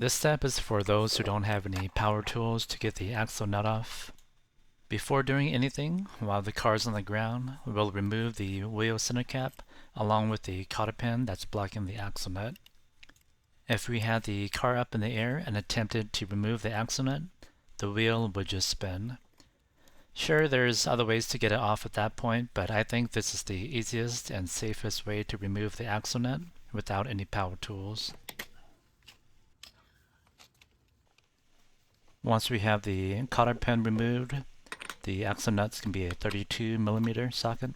This step is for those who don't have any power tools to get the axle nut off. Before doing anything, while the car is on the ground, we'll remove the wheel center cap along with the cotter pin that's blocking the axle nut. If we had the car up in the air and attempted to remove the axle nut, the wheel would just spin. Sure, there's other ways to get it off at that point, but I think this is the easiest and safest way to remove the axle nut without any power tools. Once we have the cotter pin removed, the axle nuts can be a 32mm socket.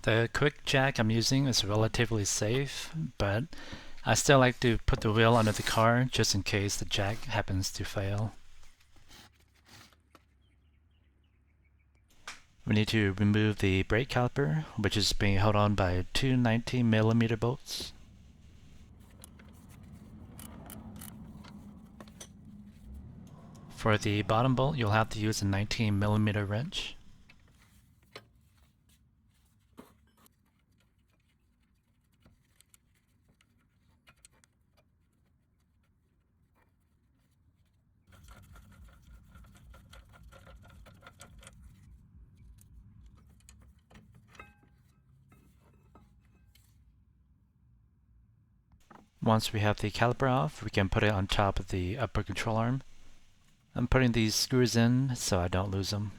The quick jack I'm using is relatively safe, but I still like to put the wheel under the car just in case the jack happens to fail. We need to remove the brake caliper, which is being held on by two 19mm bolts. For the bottom bolt, you'll have to use a 19mm wrench. Once we have the caliper off, we can put it on top of the upper control arm. I'm putting these screws in so I don't lose them.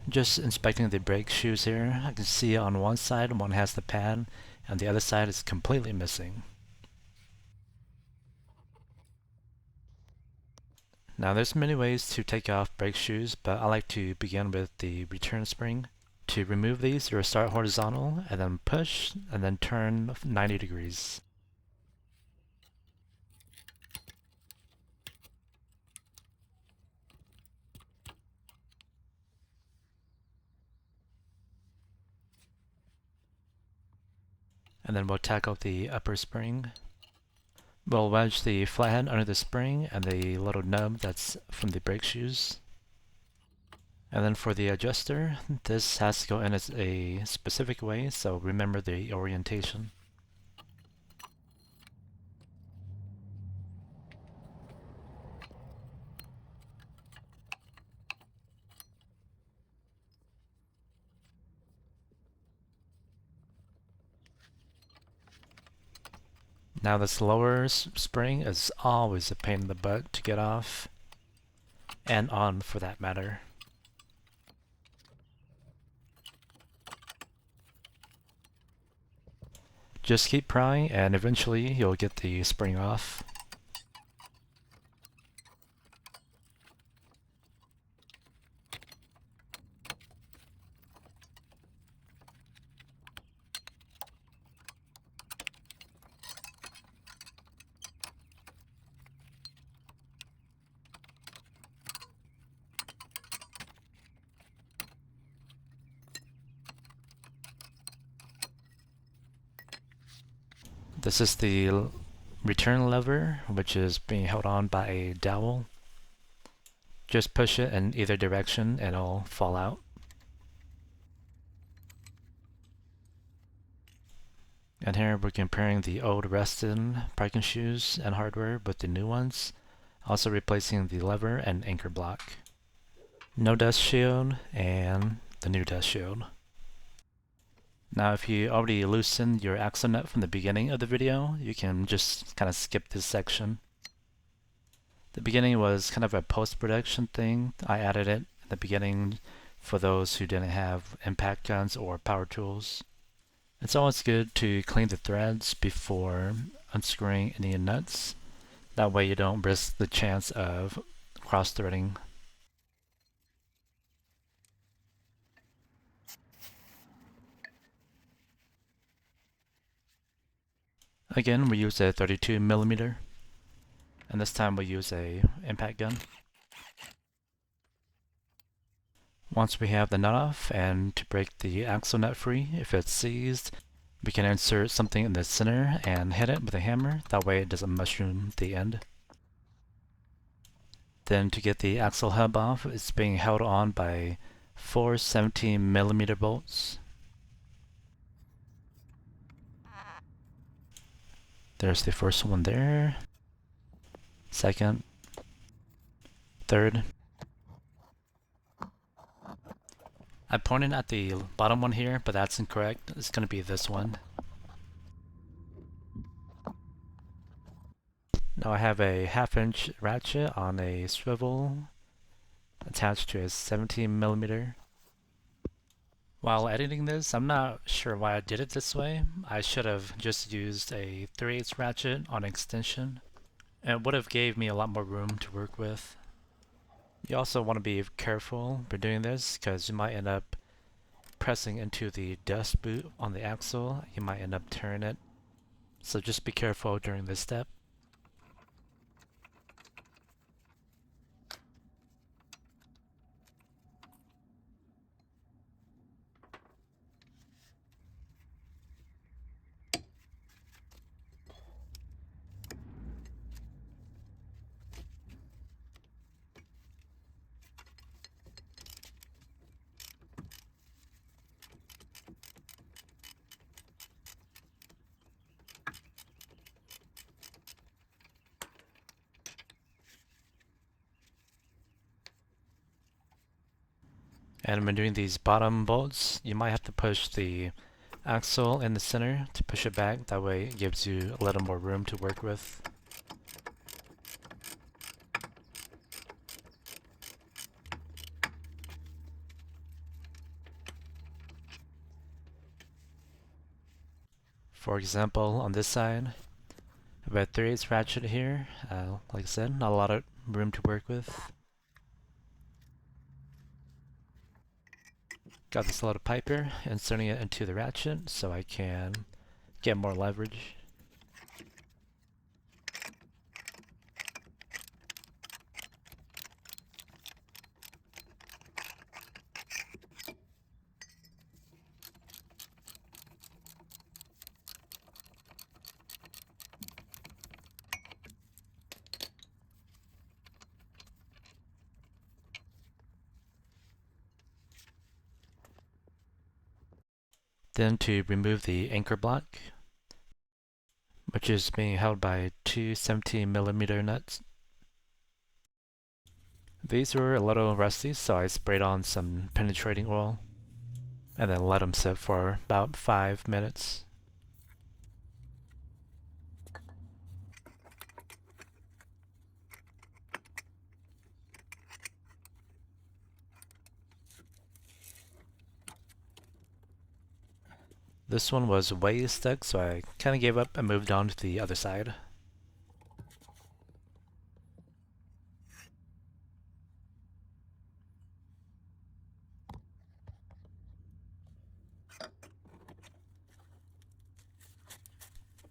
Just inspecting the brake shoes here, I can see on one side one has the pad and the other side is completely missing. Now there's many ways to take off brake shoes, but I like to begin with the return spring. To remove these, you'll start horizontal and then push and then turn 90 degrees. And then we'll tackle the upper spring. We'll wedge the flathead under the spring and the little nub that's from the brake shoes. And then for the adjuster, this has to go in as a specific way, so remember the orientation. Now this lower spring is always a pain in the butt to get off, and on for that matter. Just keep prying and eventually you'll get the spring off. This is the return lever, which is being held on by a dowel. Just push it in either direction and it'll fall out. And here we're comparing the old rusted parking shoes and hardware with the new ones, also replacing the lever and anchor block. No dust shield and the new dust shield. Now if you already loosened your axle nut from the beginning of the video, you can just kind of skip this section. The beginning was kind of a post-production thing. I added it in the beginning for those who didn't have impact guns or power tools. It's always good to clean the threads before unscrewing any nuts. That way you don't risk the chance of cross-threading. Again, we use a 32mm, and this time we use a impact gun. Once we have the nut off, and to break the axle nut free, if it's seized, we can insert something in the center and hit it with a hammer. That way it doesn't mushroom the end. Then to get the axle hub off, it's being held on by 4 17mm bolts. There's the first one there. Second. Third. I pointed at the bottom one here, but that's incorrect. It's going to be this one. Now I have a 1/2" ratchet on a swivel attached to a 17mm. While editing this, I'm not sure why I did it this way. I should have just used a 3/8 ratchet on extension. It would have gave me a lot more room to work with. You also want to be careful for doing this because you might end up pressing into the dust boot on the axle. You might end up tearing it. So just be careful during this step. And when doing these bottom bolts, you might have to push the axle in the center to push it back. That way it gives you a little more room to work with. For example, on this side, I have a 3/8 ratchet here. Like I said, not a lot of room to work with. Got this little pipe here, inserting it into the ratchet so I can get more leverage. Then to remove the anchor block, which is being held by 2 17mm nuts. These were a little rusty, so I sprayed on some penetrating oil and then let them sit for about 5 minutes. This one was way stuck, so I kind of gave up and moved on to the other side.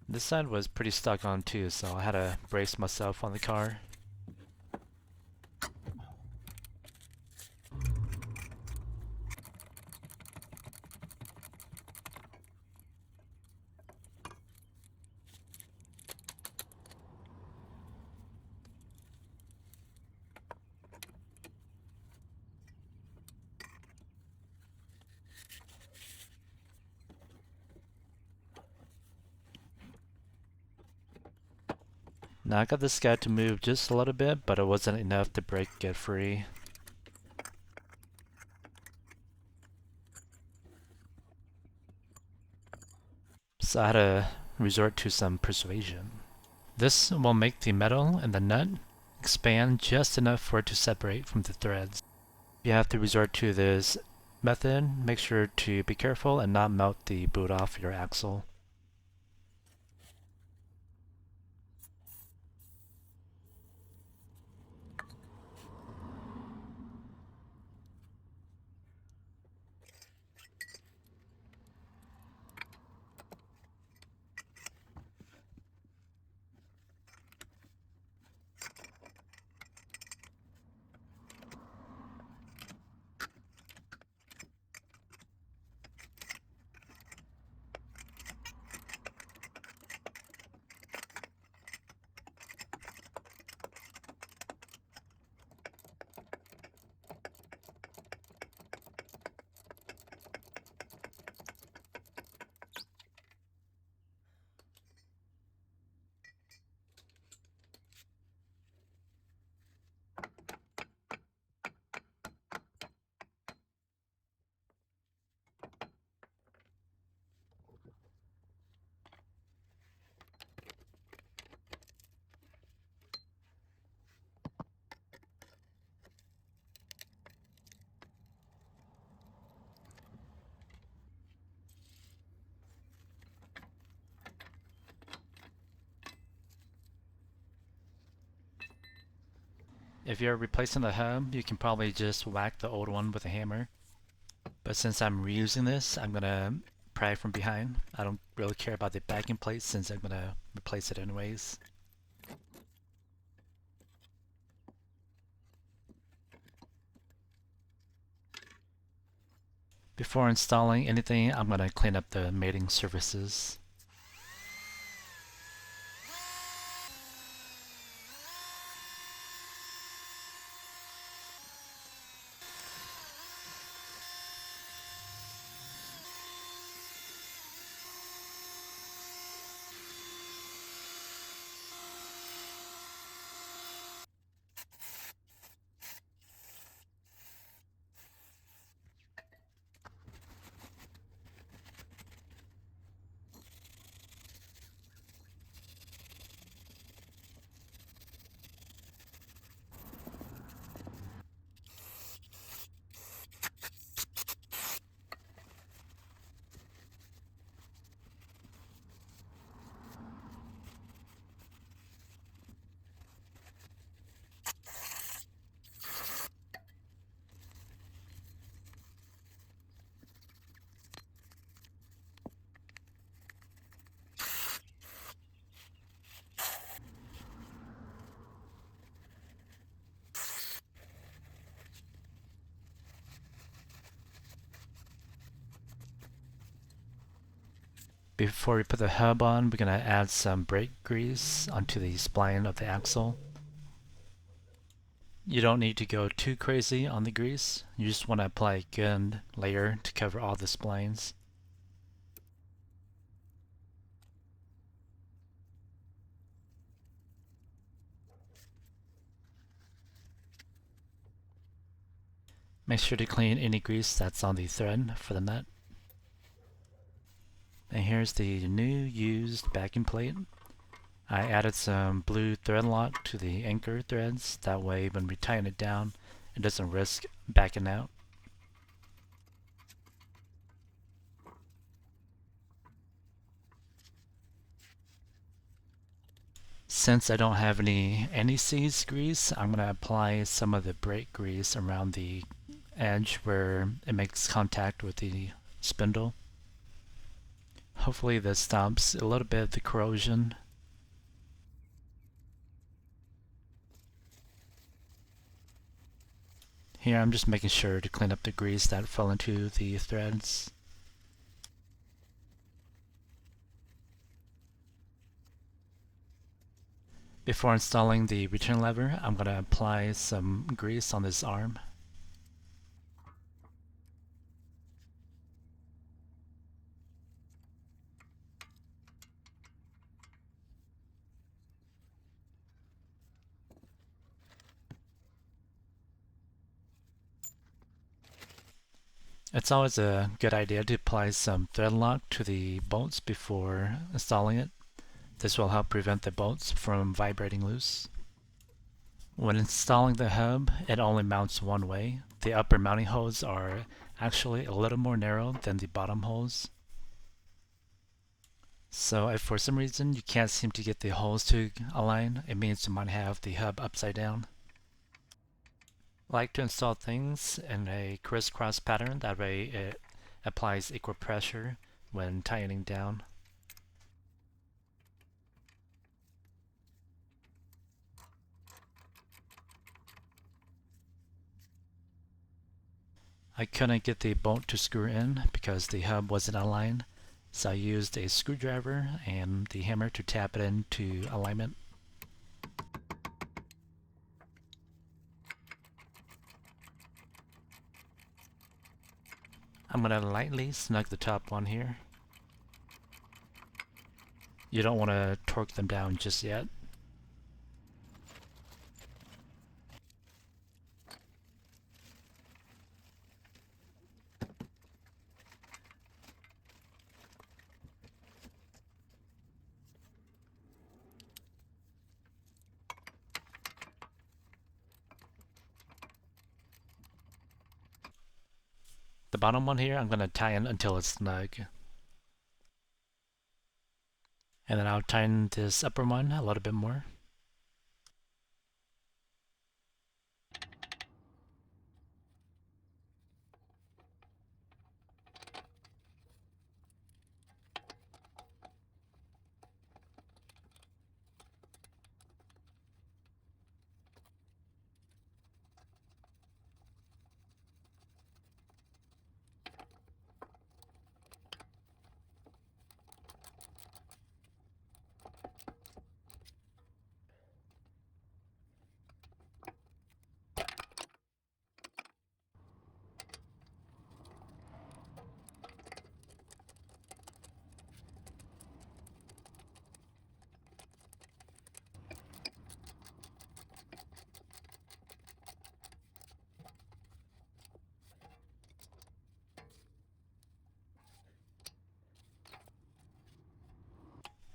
This side was pretty stuck on too, so I had to brace myself on the car. Now I got this guy to move just a little bit, but it wasn't enough to break it free. So I had to resort to some persuasion. This will make the metal and the nut expand just enough for it to separate from the threads. If you have to resort to this method, make sure to be careful and not melt the boot off your axle. If you're replacing the hub, you can probably just whack the old one with a hammer. But since I'm reusing this, I'm gonna pry from behind. I don't really care about the backing plate since I'm gonna replace it anyways. Before installing anything, I'm gonna clean up the mating surfaces. Before we put the hub on, we're gonna add some brake grease onto the spline of the axle. You don't need to go too crazy on the grease. You just want to apply a good layer to cover all the splines. Make sure to clean any grease that's on the thread for the nut. And here's the new used backing plate. I added some blue thread lock to the anchor threads. That way when we tighten it down, it doesn't risk backing out. Since I don't have any anti-seize grease, I'm going to apply some of the brake grease around the edge where it makes contact with the spindle. Hopefully this stops a little bit of the corrosion. Here I'm just making sure to clean up the grease that fell into the threads. Before installing the return lever, I'm going to apply some grease on this arm. It's always a good idea to apply some thread lock to the bolts before installing it. This will help prevent the bolts from vibrating loose. When installing the hub, it only mounts one way. The upper mounting holes are actually a little more narrow than the bottom holes. So if for some reason you can't seem to get the holes to align, it means you might have the hub upside down. I like to install things in a crisscross pattern, that way it applies equal pressure when tightening down. I couldn't get the bolt to screw in because the hub wasn't aligned, so I used a screwdriver and the hammer to tap it into alignment. I'm going to lightly snug the top one here. You don't want to torque them down just yet. The bottom one here, I'm going to tie in until it's snug. And then I'll tighten this upper one a little bit more.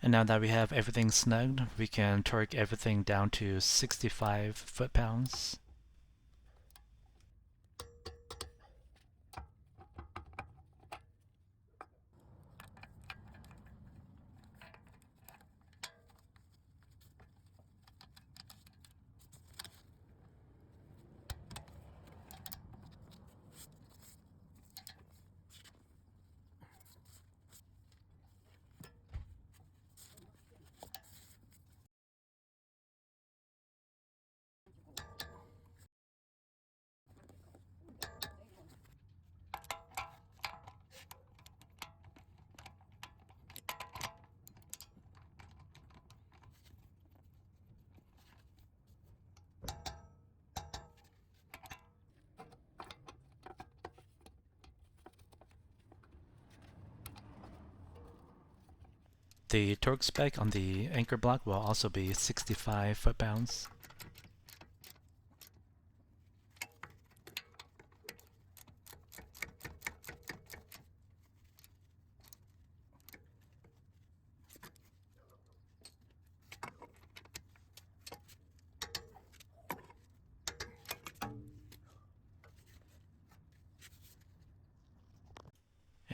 And now that we have everything snugged, we can torque everything down to 65 foot-pounds. The torque spec on the anchor block will also be 65 foot-pounds.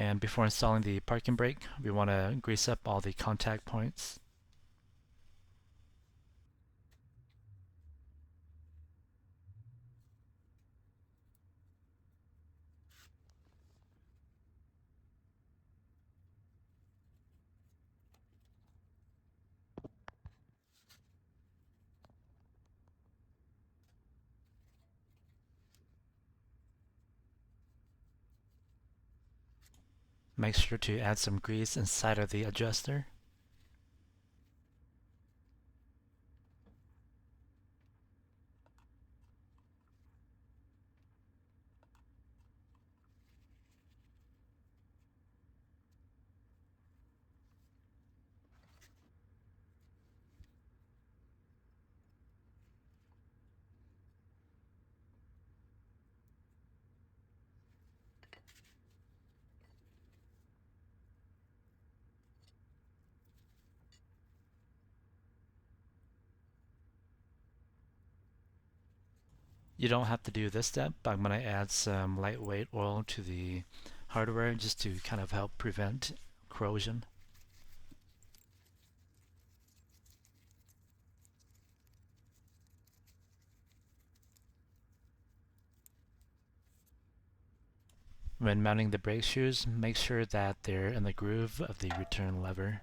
And before installing the parking brake, we want to grease up all the contact points. Make sure to add some grease inside of the adjuster. You don't have to do this step, but I'm going to add some lightweight oil to the hardware just to kind of help prevent corrosion. When mounting the brake shoes, make sure that they're in the groove of the return lever.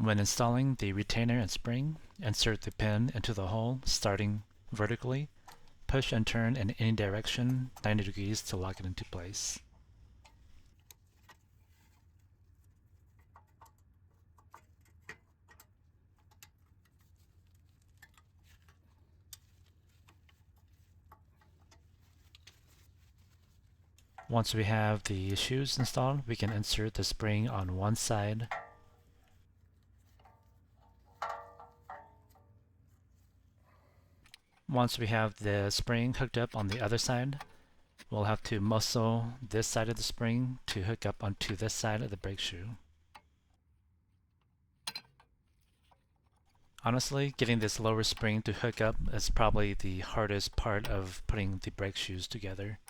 When installing the retainer and spring, insert the pin into the hole starting vertically. Push and turn in any direction 90 degrees to lock it into place. Once we have the shoes installed, we can insert the spring on one side. Once we have the spring hooked up on the other side, we'll have to muscle this side of the spring to hook up onto this side of the brake shoe. Honestly, getting this lower spring to hook up is probably the hardest part of putting the brake shoes together.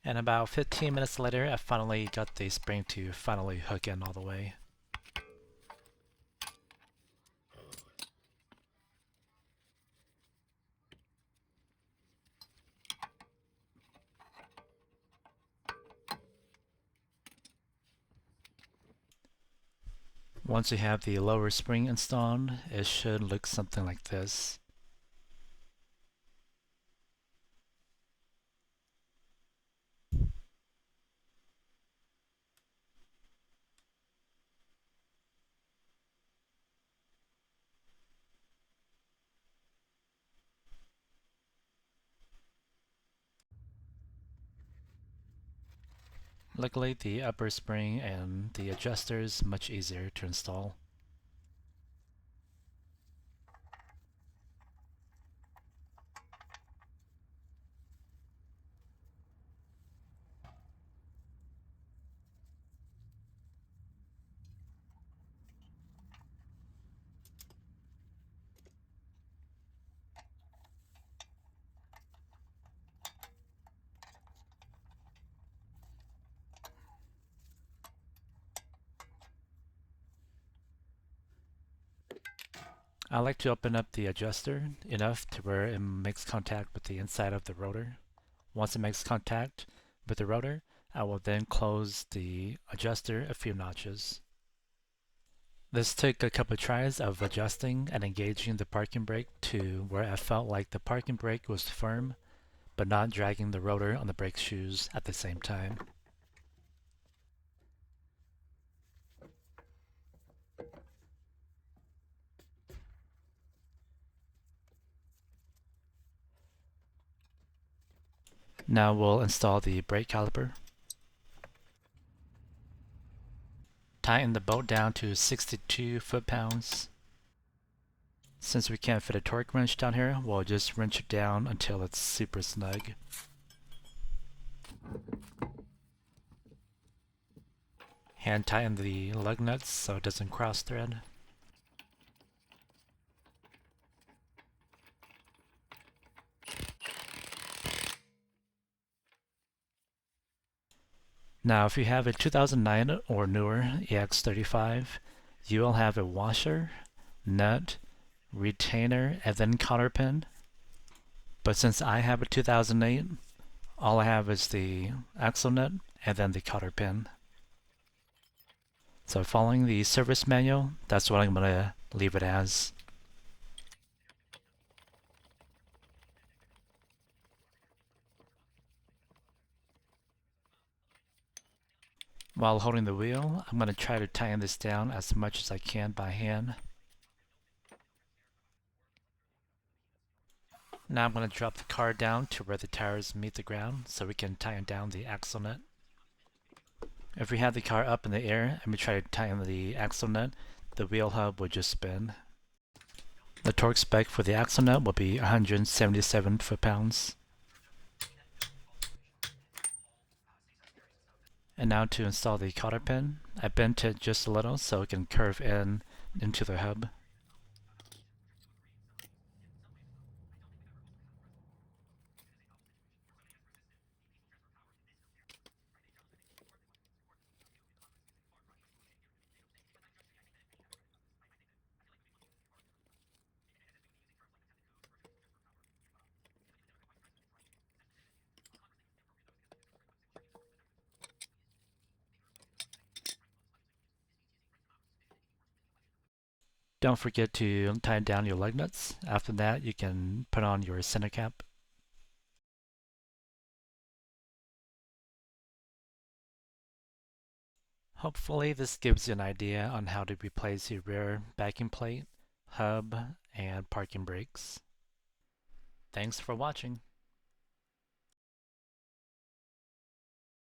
And about 15 minutes later, I finally got the spring to finally hook in all the way. Once you have the lower spring installed, it should look something like this. Luckily, the upper spring and the adjuster is much easier to install. I like to open up the adjuster enough to where it makes contact with the inside of the rotor. Once it makes contact with the rotor, I will then close the adjuster a few notches. This took a couple tries of adjusting and engaging the parking brake to where I felt like the parking brake was firm, but not dragging the rotor on the brake shoes at the same time. Now we'll install the brake caliper. Tighten the bolt down to 62 foot-pounds. Since we can't fit a torque wrench down here, we'll just wrench it down until it's super snug. Hand tighten the lug nuts so it doesn't cross thread. Now if you have a 2009 or newer EX35, you will have a washer, nut, retainer, and then cotter pin. But since I have a 2008, all I have is the axle nut and then the cotter pin. So following the service manual, that's what I'm going to leave it as. While holding the wheel, I'm going to try to tighten this down as much as I can by hand. Now I'm going to drop the car down to where the tires meet the ground so we can tighten down the axle nut. If we have the car up in the air and we try to tighten the axle nut, the wheel hub will just spin. The torque spec for the axle nut will be 177 foot-pounds. And now to install the cotter pin, I bent it just a little so it can curve in into the hub. Don't forget to tighten down your lug nuts. After that, you can put on your center cap. Hopefully this gives you an idea on how to replace your rear backing plate, hub, and parking brakes. Thanks for watching.